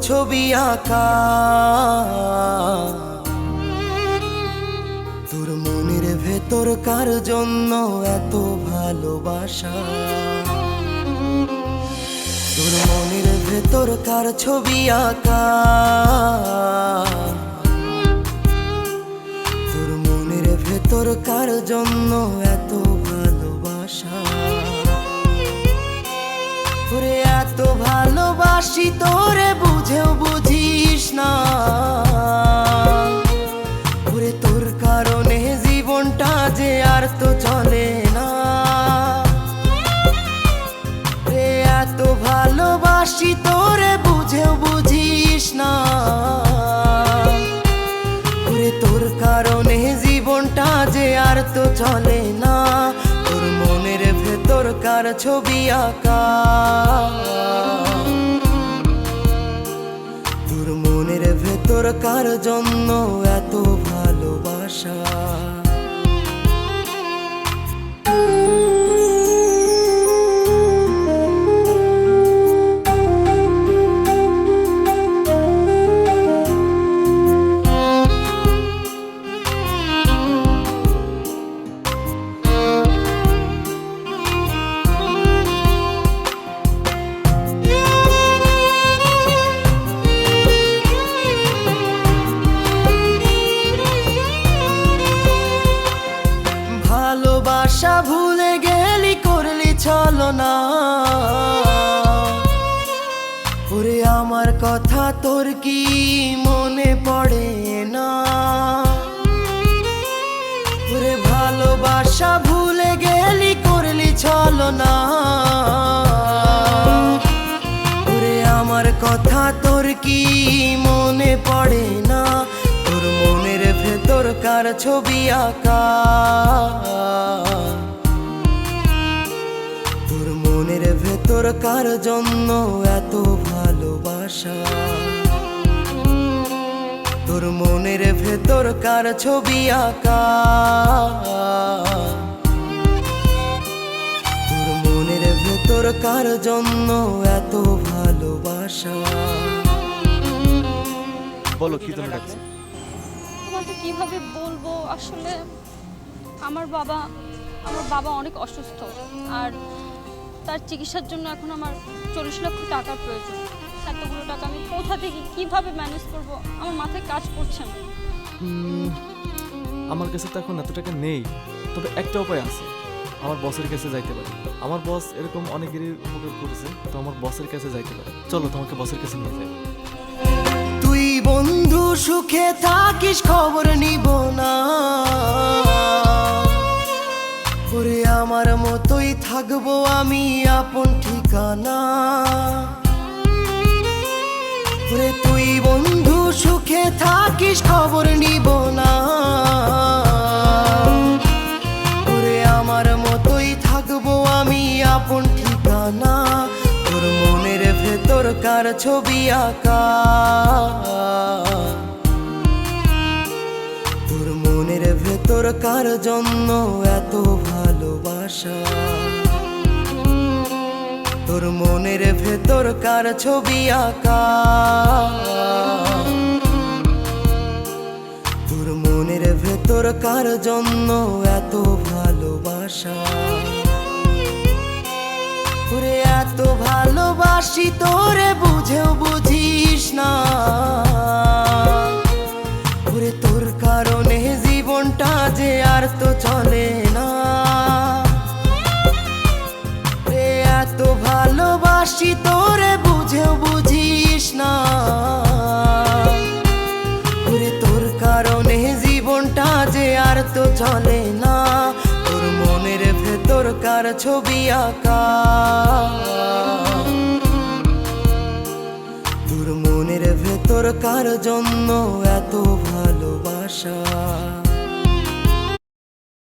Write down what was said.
ছবি আঁকা, তোর মনের ভেতর কার জন্য এত ভালোবাসা, তোর মনের ভেতর কার ছবি আঁকা, তোর মনের ভেতর কার জন্য এত ভালোবাসা। তোরে এত ভালোবাসি তোরে বুঝেও বুঝিস না, ওরে তোর কারণে জীবনটা যে আর তো চলে না। রে এত ভালোবাসি তোরে বুঝেও বুঝিস না, ওরে তোর কারণে জীবনটা যে আর তো চলে না। তোর মনের ভেতর কার ছবি আঁকা, তোর মনের ভেতর কার জন্য এত ভালোবাসা। ভালোবাসা ভুলে গেলি করলি ছলনা, ওরে আমার কথা তোর কি মনে পড়ে না। ওরে ভালোবাসা ভুলে গেলি করলি ছলনা, ওরে আমার কথা তোর কি মনে পড়ে না। তোর মনের ভেতর কার ছবি আঁকা, তোর মনের ভেতর কার জন্য এত ভালোবাসা, তোর মনের ভেতর কার ছবি আঁকা, তোর মনের ভেতর কার জন্য এত ভালোবাসা। বলো কি তুমি ডাকছো? তোমাকে কিভাবে বলবো, আসলে আমার বাবা অনেক অসুস্থ, আর তার চিকিৎসার জন্য এখন আমার 40 লক্ষ টাকার প্রয়োজন। এতগুলো টাকা আমি কোথা থেকে কিভাবে ম্যানেজ করব, আমার মাথায় কাজ করছে না। আমার কাছে তো এখন এত টাকা নেই, তবে একটা উপায় আছে, আমার বসের কাছে যাইতে পারি। আমার বস এরকম অনেকেরই উপকার করেছে, তো আমার বসের কাছে যাইতে পারি। চলো তোমাকে বসের কাছে নিয়ে যাই। তুই বন্ধু সুখে থাকিস খবর নিব না, ওরে আমার মতোই থাকবো আমি আপন ঠিকানা। ওরে তুই বন্ধু সুখে থাকিস খবর নিব না, ওরে আমার মতোই থাকবো আমি আপন ঠিকানা। তোর মনের ভেতর কার ছবি আঁকা, তোর মনের ভেতর কার জন্য এত ভালোবাসা, তোর মনের ভেতর কার ছবি আঁকা, তোর মনের ভেতর কার জন্য এত ভালোবাসা। ওরে এত ভালোবাসি তোরে বুঝেও বুঝিস না, ওরে তোর কারণে জীবনটা যে আর তো চলে না। ওরে এত ভালোবাসি তোরে বুঝেও বুঝিস না, ওরে তোর কারণে জীবনটা যে আর তো চলে না। তোর মনের ভেতর কার ছবি আঁকা, তোর মনের ভেতর কার জন্য এত ভালোবাসা।